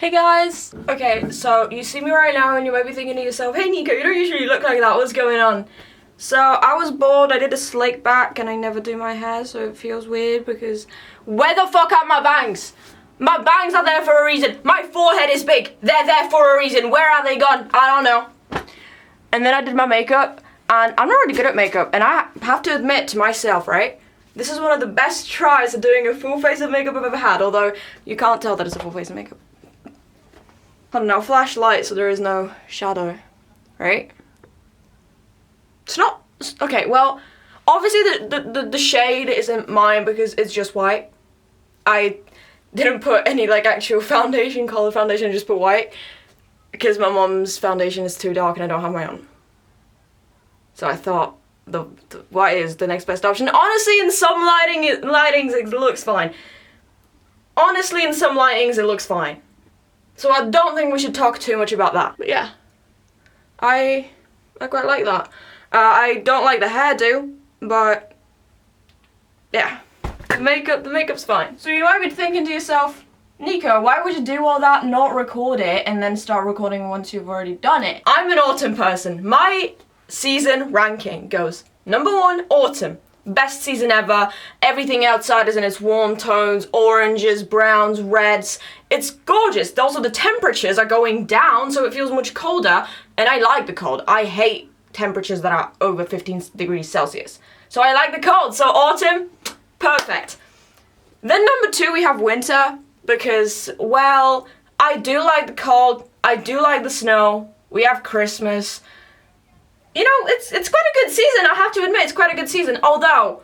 Hey guys! Okay, so you see me right now and you might be thinking to yourself, hey Nico, you don't usually look like that, what's going on? So I was bored, I did a slick back and I never do my hair, so it feels weird because where the fuck are my bangs? My bangs are there for a reason. My forehead is big. They're there for a reason. Where are they gone? I don't know. And then I did my makeup and I'm not really good at makeup and I have to admit to myself, right? This is one of the best tries of doing a full face of makeup I've ever had, although you can't tell that it's a full face of makeup. I don't know, flashlight so there is no shadow, right? It's not, okay, well, obviously the shade isn't mine because it's just white. I didn't put any like actual foundation, color foundation, I just put white because my mom's foundation is too dark and I don't have my own. So I thought the white is the next best option. Honestly, in some lightings it looks fine. Honestly, in some lightings it looks fine. So I don't think we should talk too much about that. But yeah, I quite like that. I don't like the hairdo, but yeah, the makeup's fine. So you might be thinking to yourself, Nico, why would you do all that, not record it, and then start recording once you've already done it? I'm an autumn person. My season ranking goes number 1, autumn. Best season ever. Everything outside is in its warm tones, oranges, browns, reds. It's gorgeous. Also, the temperatures are going down, so it feels much colder, and I like the cold. I hate temperatures that are over 15 degrees Celsius. So I like the cold, so autumn, perfect. Then number 2, we have winter, because, well, I do like the cold, I do like the snow, we have Christmas. You know, it's quite a good season, I have to admit, it's quite a good season. Although,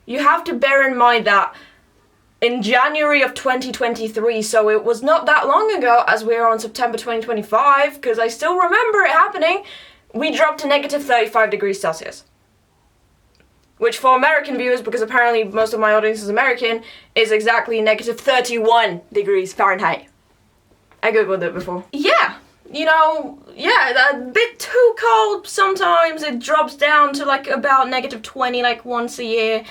you have to bear in mind that in January of 2023, so it was not that long ago, as we're on September 2025, because I still remember it happening, we dropped to negative 35 degrees Celsius. Which for American viewers, because apparently most of my audience is American, is exactly negative 31 degrees Fahrenheit. I googled it before. Yeah. You know, yeah, a bit too cold sometimes. It drops down to like about negative 20 like once a year.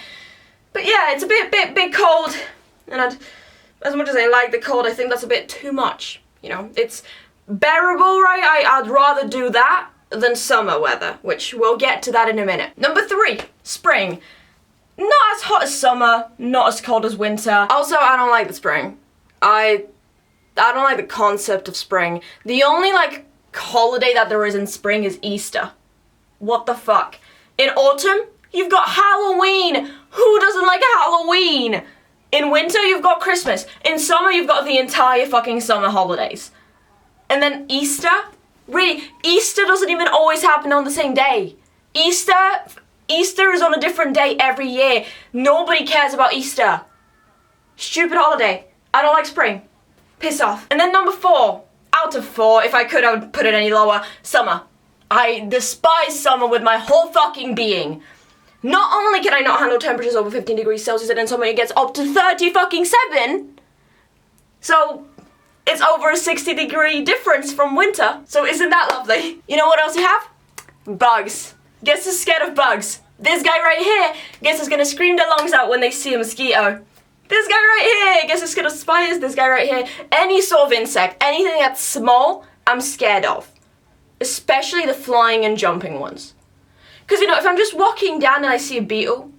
But yeah, it's a bit cold. And as much as I like the cold, I think that's a bit too much. You know, it's bearable, right? I'd rather do that than summer weather, which we'll get to that in a minute. Number 3, spring. Not as hot as summer, not as cold as winter. Also, I don't like the spring. I don't like the concept of spring. The only, like, holiday that there is in spring is Easter. What the fuck? In autumn, you've got Halloween! Who doesn't like Halloween? In winter, you've got Christmas. In summer, you've got the entire fucking summer holidays. And then Easter? Really, Easter doesn't even always happen on the same day. Easter is on a different day every year. Nobody cares about Easter. Stupid holiday. I don't like spring. Piss off. And then number 4, out of 4, if I could, I would put it any lower, summer. I despise summer with my whole fucking being. Not only can I not handle temperatures over 15 degrees Celsius, and in summer it gets up to 30 fucking 7. So it's over a 60-degree difference from winter. So isn't that lovely? You know what else you have? Bugs. Guess who's scared of bugs? This guy right here. Guess who's gonna scream their lungs out when they see a mosquito? This guy right here, guess it's scared of spiders, this guy right here. Any sort of insect, anything that's small, I'm scared of. Especially the flying and jumping ones. Because, you know, if I'm just walking down and I see a beetle,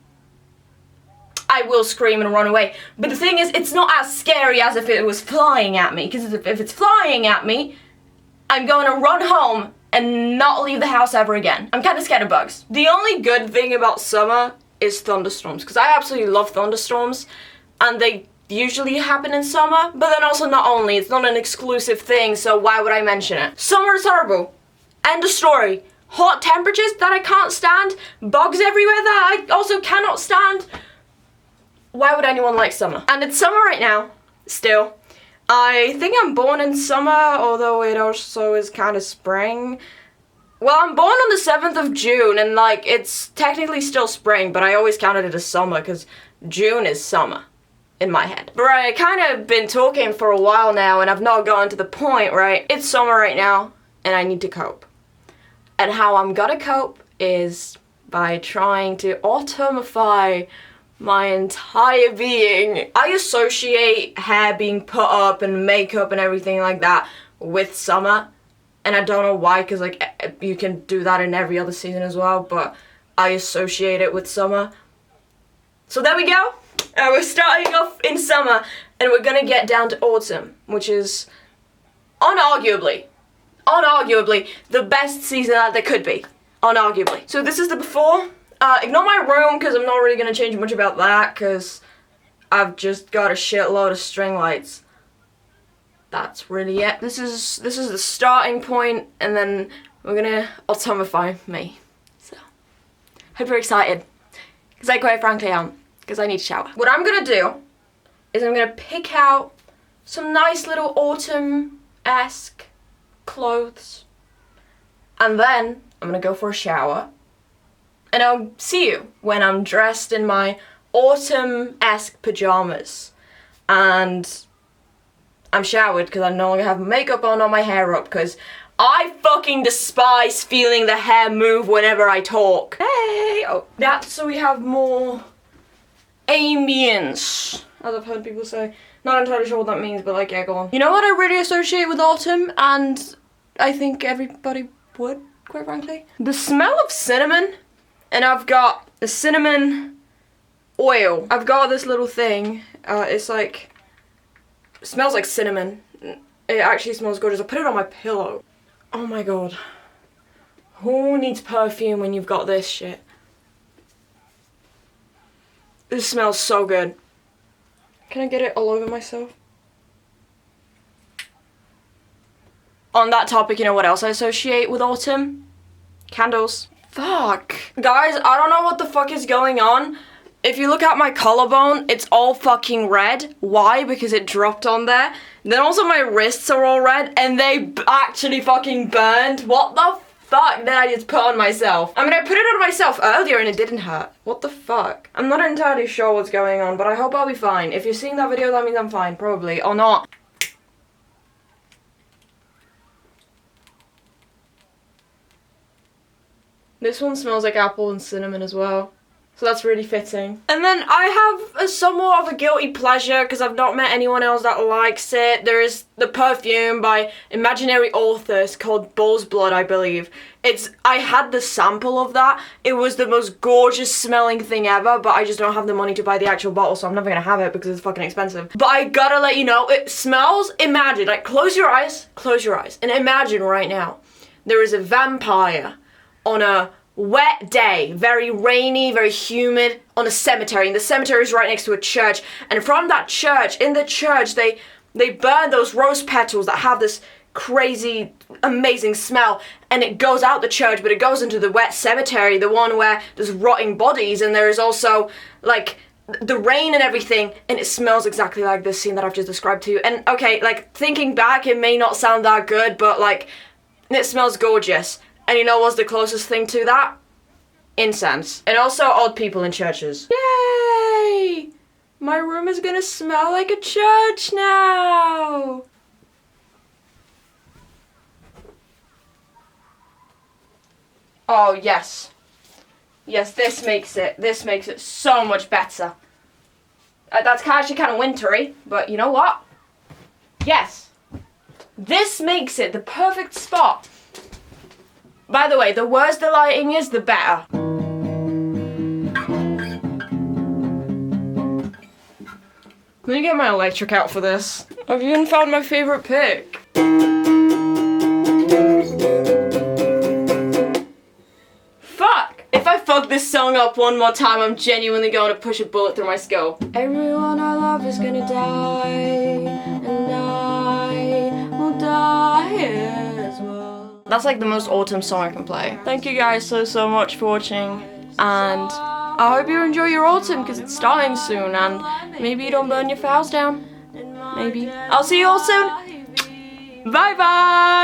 I will scream and run away. But the thing is, it's not as scary as if it was flying at me. Because if it's flying at me, I'm going to run home and not leave the house ever again. I'm kind of scared of bugs. The only good thing about summer is thunderstorms. Because I absolutely love thunderstorms. And they usually happen in summer, but then also not only, it's not an exclusive thing, so why would I mention it? Summer is horrible. End of story. Hot temperatures that I can't stand, bugs everywhere that I also cannot stand. Why would anyone like summer? And it's summer right now, still. I think I'm born in summer, although it also is kind of spring. Well, I'm born on the 7th of June, and like, it's technically still spring, but I always counted it as summer, because June is summer. In my head. But I kind of been talking for a while now and I've not gotten to the point, right? It's summer right now and I need to cope. And how I'm gonna cope is by trying to autumnify my entire being. I associate hair being put up and makeup and everything like that with summer. And I don't know why, because like you can do that in every other season as well, but I associate it with summer. So there we go. We're starting off in summer and we're gonna get down to autumn, which is unarguably the best season that there could be. Unarguably. So this is the before. Ignore my room because I'm not really gonna change much about that because I've just got a shitload of string lights. That's really it. This is the starting point, and then we're gonna autumnify me. So hope you're excited, because I quite frankly am, because I need to shower. What I'm gonna do is I'm gonna pick out some nice little autumn-esque clothes, and then I'm gonna go for a shower, and I'll see you when I'm dressed in my autumn-esque pajamas, and I'm showered because I no longer have makeup on or my hair up because I fucking despise feeling the hair move whenever I talk. Hey! Oh, that's so we have more ambience, as I've heard people say. Not entirely sure what that means, but like, yeah, go on. You know what I really associate with autumn, and I think everybody would, quite frankly? The smell of cinnamon. And I've got the cinnamon oil. I've got this little thing. It's like, it smells like cinnamon. It actually smells gorgeous. I put it on my pillow. Oh my god. Who needs perfume when you've got this shit? This smells so good. Can I get it all over myself? On that topic, you know what else I associate with autumn? Candles. Fuck. Guys, I don't know what the fuck is going on. If you look at my collarbone, it's all fucking red. Why? Because it dropped on there. Then also my wrists are all red, and they actually fucking burned. What the fuck did I just put on myself? I mean, I put it on myself earlier and it didn't hurt. What the fuck? I'm not entirely sure what's going on, but I hope I'll be fine. If you're seeing that video, that means I'm fine, probably, or not. This one smells like apple and cinnamon as well. So that's really fitting. And then I have somewhat of a guilty pleasure because I've not met anyone else that likes it. There is the perfume by imaginary authors called Bull's Blood, I believe. I had the sample of that. It was the most gorgeous smelling thing ever, but I just don't have the money to buy the actual bottle, so I'm never gonna have it because it's fucking expensive. But I gotta let you know, it smells, imagine, like close your eyes, and imagine right now, there is a vampire on a wet day, very rainy, very humid, on a cemetery, and the cemetery is right next to a church, and from that church, in the church, they burn those rose petals that have this crazy, amazing smell, and it goes out the church, but it goes into the wet cemetery, the one where there's rotting bodies, and there is also, like, the rain and everything, and it smells exactly like this scene that I've just described to you. And, okay, like, thinking back, it may not sound that good, but, like, it smells gorgeous. And you know what's the closest thing to that? Incense. And also old people in churches. Yay! My room is gonna smell like a church now! Oh, yes. Yes, this makes it so much better. That's actually kind of wintry, but you know what? Yes. This makes it the perfect spot. By the way, the worse the lighting is, the better. Let me get my electric out for this. I've even found my favorite pick. Fuck! If I fuck this song up one more time, I'm genuinely going to push a bullet through my skull. Everyone I love is gonna die, and I will die as well. That's like the most autumn song I can play. Thank you guys so much for watching, and I hope you enjoy your autumn because it's starting soon, and maybe you don't burn your vows down. Maybe. I'll see you all soon. Bye bye!